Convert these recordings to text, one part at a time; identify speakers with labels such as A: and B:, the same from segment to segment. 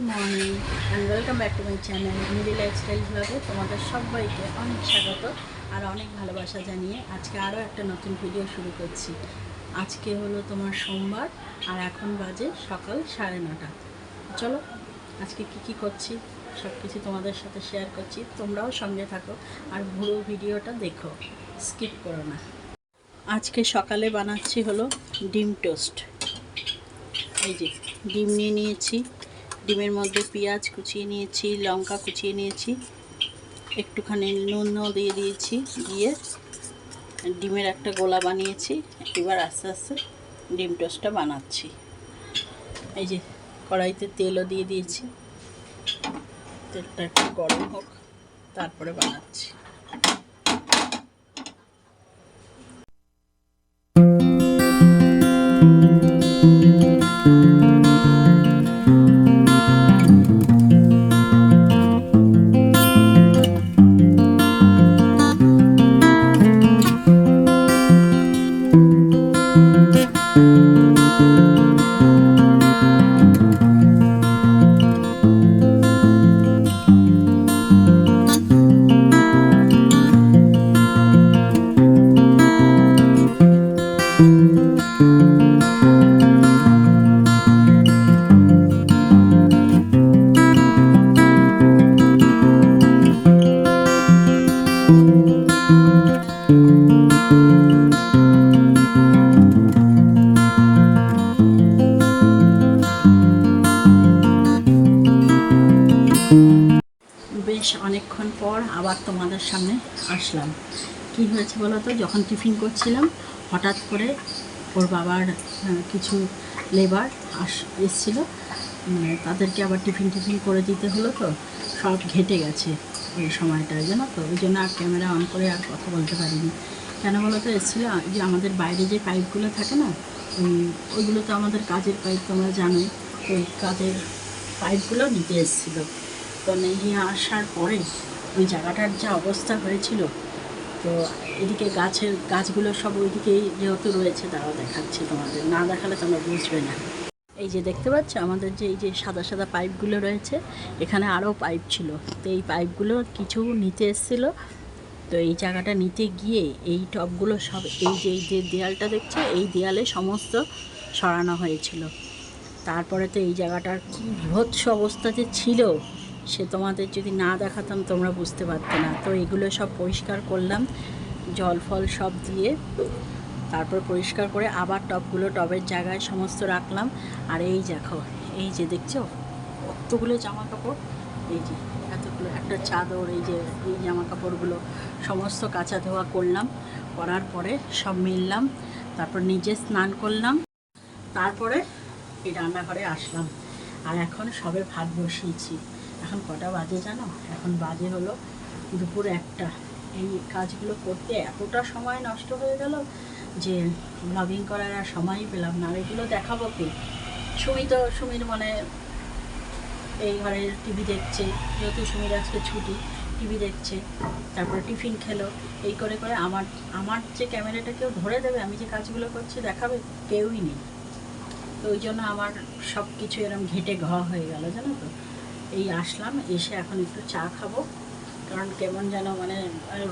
A: Morning and welcome back to my channel মিডি lifestyle ব্লগে তোমাদের সবাইকে অনেক স্বাগত আর অনেক ভালোবাসা জানিয়ে আজকে আরও একটা নতুন ভিডিও শুরু করছি। আজকে হলো তোমার সোমবার আর এখন বাজে সকাল 9:30। চলো আজকে কি করছি সব কিছু তোমাদের সাথে শেয়ার করছি, তোমরাও সঙ্গে থাকো আর পুরো ভিডিওটা দেখো, স্কিপ করো না। আজকে সকালে বানাচ্ছি হলো ডিম টোস্ট। এই যে ডিম নিয়ে নিয়েছি, ডিমের মধ্যে পেঁয়াজ কুচিয়ে নিয়েছি, লঙ্কা কুচিয়ে নিয়েছি, একটুখানি নুনও দিয়ে দিয়েছি, দিয়ে ডিমের একটা গোলা বানিয়েছি। এবার আস্তে আস্তে ডিম টোস্টটা বানাচ্ছি। এই যে কড়াইতে তেলও দিয়ে দিয়েছি, তেলটা একটু গরম হোক তারপরে বানাচ্ছি। বেশ অনেকক্ষণ পর আবার তোমাদের সামনে আসলাম। কি হয়েছে বলো তো, যখন টিফিন করছিলাম হঠাৎ করে ওর বাবার কিছু লেবার এসেছিলো, তাদেরকে আবার টিফিন করে দিতে হলো, তো সব ঘেটে গেছে এই সময়টায়, জানো তো। ওই জন্য আর ক্যামেরা অন করে আর কথা বলতে পারিনি। কেন বলো তো, এসেছিলো যে আমাদের বাইরে যে পাইপগুলো থাকে না, ওইগুলো তো আমাদের কাজের পাইপ, তোমরা জানোই। ওই কাজের পাইপগুলো নিতে এসেছিলো। তো নিয়ে আসার পরে ওই জায়গাটার যা অবস্থা হয়েছিল, তো এদিকে গাছগুলো সব ওইদিকেই যেহেতু রয়েছে, তারাও দেখাচ্ছি তোমাদের, না দেখালে তোমরা বুঝবে না। এই যে দেখতে পাচ্ছ আমাদের যে এই যে সাদা সাদা পাইপগুলো রয়েছে, এখানে আরও পাইপ ছিল। তো এই পাইপগুলো কিছু নিতে এসেছিলো, তো এই জায়গাটা নিতে গিয়ে এই টবগুলো সব এই যে দেয়ালটা দেখছো, এই দেয়ালে সমস্ত সরানো হয়েছিল। তারপরে তো এই জায়গাটার কী বিভৎস অবস্থাতে ছিল, সে তোমাদের যদি না দেখাতাম তোমরা বুঝতে পারতে না। তো এগুলো সব পরিষ্কার করলাম, জল ফল সব দিয়ে, তারপর পরিষ্কার করে আবার টবের জায়গায় সমস্ত রাখলাম। আর এই দেখো, এই যে দেখছো কতগুলো জামা কাপড়, এই যে এতগুলো, একটা চাদর, এই যে এই জামা কাপড়গুলো সমস্ত কাচা ধোয়া করলাম। করার পরে সব মিললাম, তারপর নিজে স্নান করলাম, তারপরে এই রান্নাঘরে আসলাম। আর এখন সবে ভাত বসিয়েছি। এখন কটা বাজে জানো? এখন বাজে হলো দুপুর 1টা। এই কাজগুলো করতে এতটা সময় নষ্ট হয়ে গেল যে ব্লগিং করার আর সময়ই পেলাম না। আর এগুলো দেখাবো কি? সুমির মানে এই ঘরে টিভি দেখছে, যেহেতু সুমির আজকে ছুটি, টিভি দেখছে, তারপরে টিফিন খেলো। এই করে করে আমার যে ক্যামেরাটা কেউ ধরে দেবে, আমি যে কাজগুলো করছি দেখাবে, কেউই নেই। তো ওই জন্য আমার সব কিছু এরকম ঘেটে হয়ে গেল, জানো তো। এই আসলাম, এসে এখন একটু চা খাবো, কারণ কেমন যেন মানে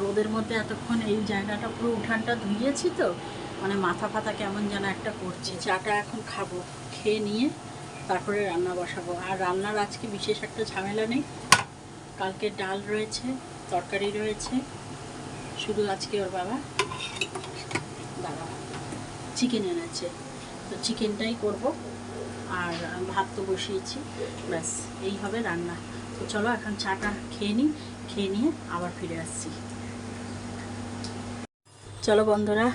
A: রোদের মধ্যে এতক্ষণ এই জায়গাটা পুরো উঠানটা ধুইয়েছি, তো মানে মাথা ফাতা কেমন যেন একটা করছে। চাটা এখন খাবো, খেয়ে নিয়ে তারপরে রান্না বসাবো। আর রান্নার আজকে বিশেষ একটা ঝামেলা নেই, কালকে ডাল রয়েছে, তরকারি রয়েছে, শুধু আজকে ওর বাবা চিকেন এনেছে, তো চিকেনটাই করব। আর ভাত তো বসিয়েছি, ব্যাস এই হবে রান্না। তো চলো এখন চাটা খেয়ে নিই, খেয়ে নিয়ে আবার ফিরে আসছি। চলো বন্ধুরা,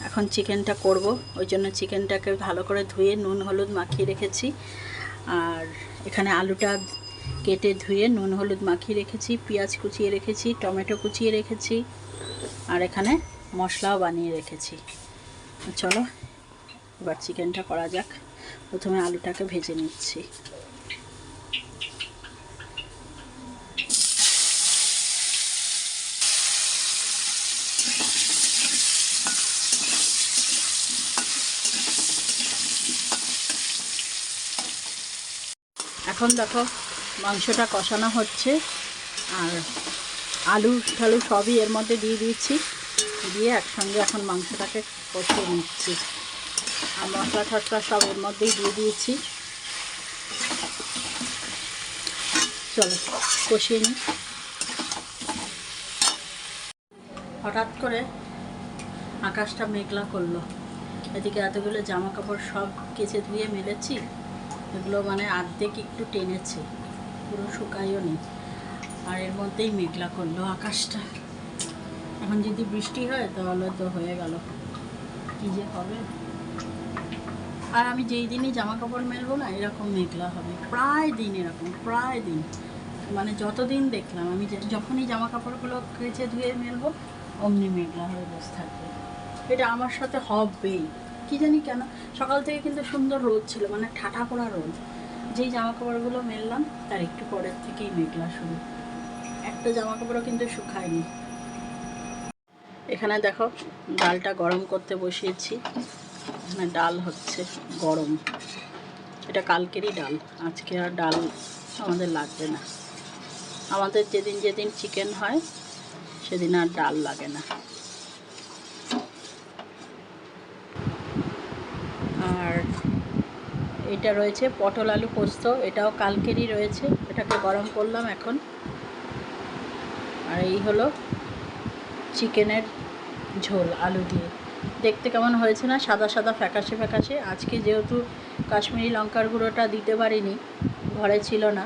A: এখন চিকেনটা করব। ওই জন্য চিকেনটাকে ভালো করে ধুয়ে নুন হলুদ মাখিয়ে রেখেছি। আর এখানে আলুটা কেটে ধুয়ে নুন হলুদ মাখিয়ে রেখেছি, পেঁয়াজ কুচিয়ে রেখেছি, টমেটো কুচিয়ে রেখেছি, আর এখানে মশলাও বানিয়ে রেখেছি। চলো এবার চিকেনটা করা যাক। প্রথমে আলুটাকে ভেজে নিচ্ছি। এখন দেখো মাংসটা কষানো হচ্ছে, আর আলু ঠালু সবই এর মধ্যে দিয়ে দিয়েছি, দিয়ে একসঙ্গে এখন মাংসটাকে কষিয়ে নিচ্ছি। আর মশলা টশলা সব এর মধ্যেই দিয়ে দিয়েছি। চলো কষিয়ে নিই। হঠাৎ করে আকাশটা মেঘলা করলো, এদিকে এতগুলো জামা কাপড় সব কেচে ধুয়ে মেলেছি, এগুলো মানে অর্ধেক একটু টেনেছে, পুরো শুকাইও নেই, আর এর মধ্যেই মেঘলা করলো আকাশটা। এখন যদি বৃষ্টি হয় তাহলে তো হয়ে গেল, কী যে হবে। আর আমি যেই দিনই জামা কাপড় মেলবো না এরকম মেঘলা হবে, প্রায় দিন এরকম, প্রায় দিন, মানে যতদিন দেখলাম আমি যখনই জামা কাপড়গুলো কেচে ধুয়ে মেলবো অমনি মেঘলা হয়ে বসে থাকবে। এটা আমার সাথে হবেই, কি জানি কেন। সকাল থেকে কিন্তু সুন্দর রোদ ছিল, মানে ঠাঠা পড়া রোদ। যেই জামা কাপড়গুলো মেললাম তার একটু পরের থেকেই মেঘলা শুরু। একটা জামা কাপড়ও কিন্তু শুকায়নি। এখানে দেখো ডালটা গরম করতে বসিয়েছি, এখানে ডাল হচ্ছে গরম। এটা কালকেরই ডাল, আজকে আর ডাল আমাদের লাগবে না। আমাদের যেদিন যেদিন চিকেন হয় সেদিন আর ডাল লাগে না। আর এটা রয়েছে পটল আলু পোস্ত, এটাও কালকেরই রয়েছে, এটাকে গরম করলাম এখন। আর এই হলো চিকেনের ঝোল আলু দিয়ে। দেখতে কেমন হয়েছে না, সাদা সাদা ফ্যাকাশে ফ্যাকাশে। আজকে যেহেতু কাশ্মীরি লঙ্কার গুঁড়োটা দিতে পারিনি, ঘরে ছিল না,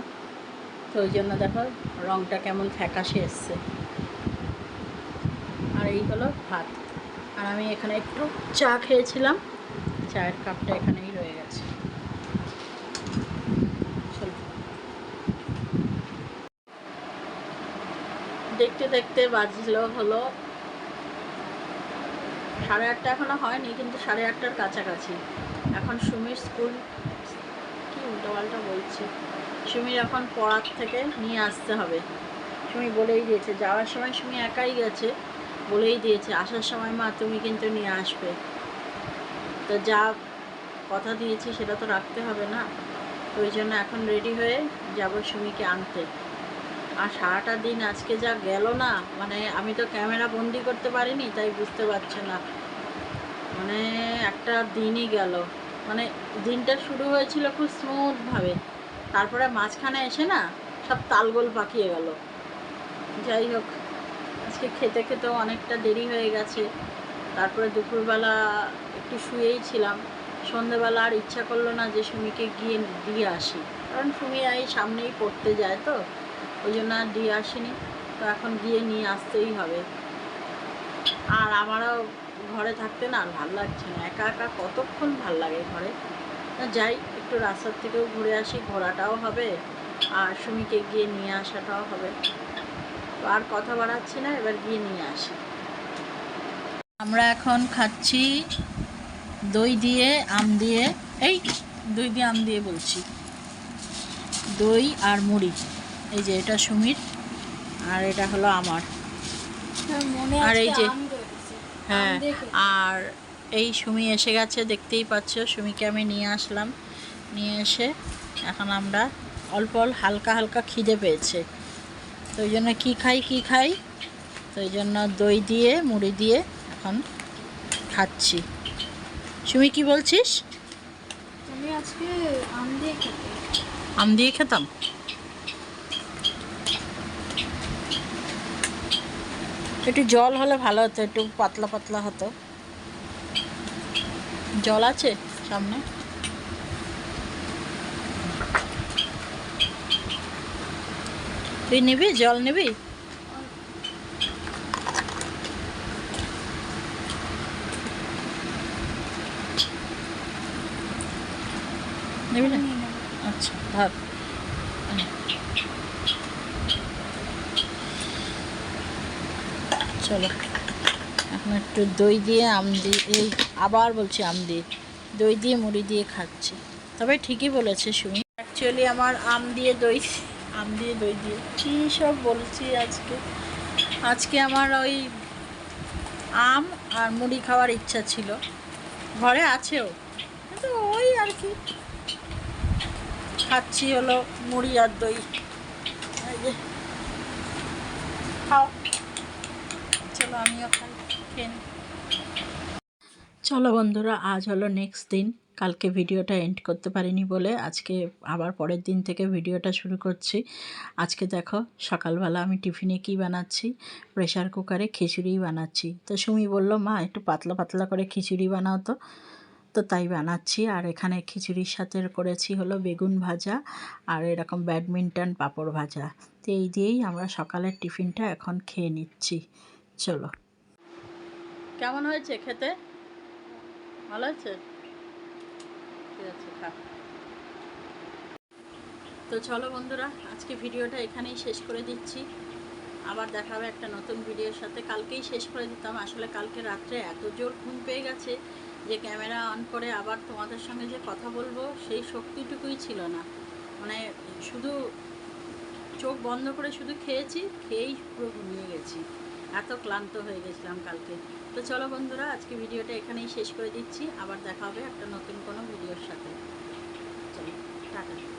A: তো ওই জন্য দেখো রঙটা কেমন ফ্যাকাশে এসছে। আর এই হলো ভাত। আর আমি এখানে একটু চা খেয়েছিলাম, চায়ের কাপটা এখানেই রয়ে গেছে। দেখতে দেখতে বাজলো হলো 8:30, এখনও হয়নি কিন্তু 8:30টার কাছাকাছি। এখন সুমির স্কুল, কি উল্টোপাল্টা বলছি, সুমির এখন পড়ার থেকে নিয়ে আসতে হবে। সুমি বলেই দিয়েছে, যাওয়ার সময় সুমি একাই গেছে, বলেই দিয়েছে আসার সময় মা তুমি কিন্তু নিয়ে আসবে। তো যা কথা দিয়েছি সেটা তো রাখতে হবে না, তো ওই জন্য এখন রেডি হয়ে যাব সুমিকে আনতে। আর সারাটা দিন আজকে যা গেল না, মানে আমি তো ক্যামেরা বন্দি করতে পারিনি, তাই বুঝতে পারছে না, মানে একটা দিনই গেল। মানে দিনটা শুরু হয়েছিল খুব স্মুথভাবে, তারপরে মাঝখানে এসে না সব তালগোল পাকিয়ে গেল। যাই হোক, আজকে খেতে খেতেও অনেকটা দেরি হয়ে গেছে। তারপরে দুপুরবেলা একটু শুয়েই ছিলাম, সন্ধেবেলা আর ইচ্ছা করলো না যে সুমিকে গিয়ে দিয়ে আসি, কারণ সুমি এই সামনেই পড়তে যায়, তো ওই জন্য আর দিয়ে আসিনি। তো এখন গিয়ে নিয়ে আসতেই হবে। আর আমারও ঘরে থাকতে না আর ভাল লাগছে না, একা একা কতক্ষণ ভাল লাগে ঘরে। যাই একটু রাস্তার থেকেও ঘুরে আসি, ঘোরাটাও হবে আর সুমিকে গিয়ে নিয়ে আসাটাও হবে। তো আর কথা বাড়াচ্ছি না, এবার গিয়ে নিয়ে আসি। আমরা এখন খাচ্ছি দই দিয়ে আম দিয়ে, এই দই দিয়ে আম দিয়ে বলছি, দই আর মুড়ি। এই যে এটা সুমির আর এটা হলো আমার। আর এই যে হ্যাঁ, আর এই সুমি এসে গেছে, দেখতেই পাচ্ছ। সুমিকে আমি নিয়ে আসলাম, নিয়ে এসে এখন আমরা অল্প হালকা হালকা খিদে পেয়েছে, তো ওই জন্য কী খাই, তো ওই জন্য দই দিয়ে মুড়ি দিয়ে এখন খাচ্ছি। সুমি কি বলছিস?
B: আমি আজকে
A: আম দিয়ে খেতাম। একটু জল হলে ভালো হতো, একটু পাতলা পাতলা হতো। জল আছে সামনে? তুই নিবি জল? নিবি? নিবি না? আচ্ছা ধর। চলো এখন একটু দই দিয়ে আম দিয়ে, এই আবার বলছি আম দিয়ে, দই দিয়ে মুড়ি দিয়ে খাচ্ছি। তবে ঠিকই বলেছে সুমি, অ্যাকচুয়ালি আমার আম দিয়ে দই দিয়ে কী সব বলছি আজকে আমার ওই আম আর মুড়ি খাওয়ার ইচ্ছা ছিল, ঘরে আছেও, কিন্তু ওই আর কি খাচ্ছি হলো মুড়ি আর দই। এই যে খাও, চলো আমিও খাই, খেয়ে নিই। চলো বন্ধুরা, আজ হলো নেক্সট দিন। কালকে ভিডিওটা এন্ড করতে পারিনি বলে আজকে আবার পরের দিন থেকে ভিডিওটা শুরু করছি। আজকে দেখো সকালবেলা আমি টিফিনে কি বানাচ্ছি, প্রেশার কুকারে খিচুড়ি বানাচ্ছি। তো সুমি বলল, মা একটু পাতলা পাতলা করে খিচুড়ি বানাও তো। তো তাই বানাচ্ছি। আর এখানে খিচুড়ির সাথে করেছি হলো বেগুন ভাজা আর এরকম ব্যাডমিন্টন পাঁপড় ভাজা। তো এই দিয়েই আমরা সকালের টিফিনটা এখন খেয়ে নিচ্ছি। চলো, কেমন হয়েছে খেতে? ভালো আছে? ঠিক আছে, খা। তো চলো বন্ধুরা, আজকে ভিডিওটা এখানেই শেষ করে দিচ্ছি। আবার দেখা হবে একটা নতুন ভিডিওর সাথে। কালকেই শেষ করে দিতাম, আসলে কালকে রাত্রে এত জোর ঘুম পেয়ে গেছে যে ক্যামেরা অন করে আবার তোমাদের সঙ্গে যে কথা বলবো সেই শক্তিটুকুই ছিল না। মানে শুধু চোখ বন্ধ করে শুধু খেয়েছি, খেয়েই পুরো ঘুমিয়ে গেছি, এত ক্লান্ত হয়ে গেছিলাম কালকে। তো চলো বন্ধুরা, আজকে ভিডিওটা এখানেই শেষ করে দিচ্ছি। আবার দেখা হবে একটা নতুন কোনো ভিডিওর সাথে। চলো, টাটা।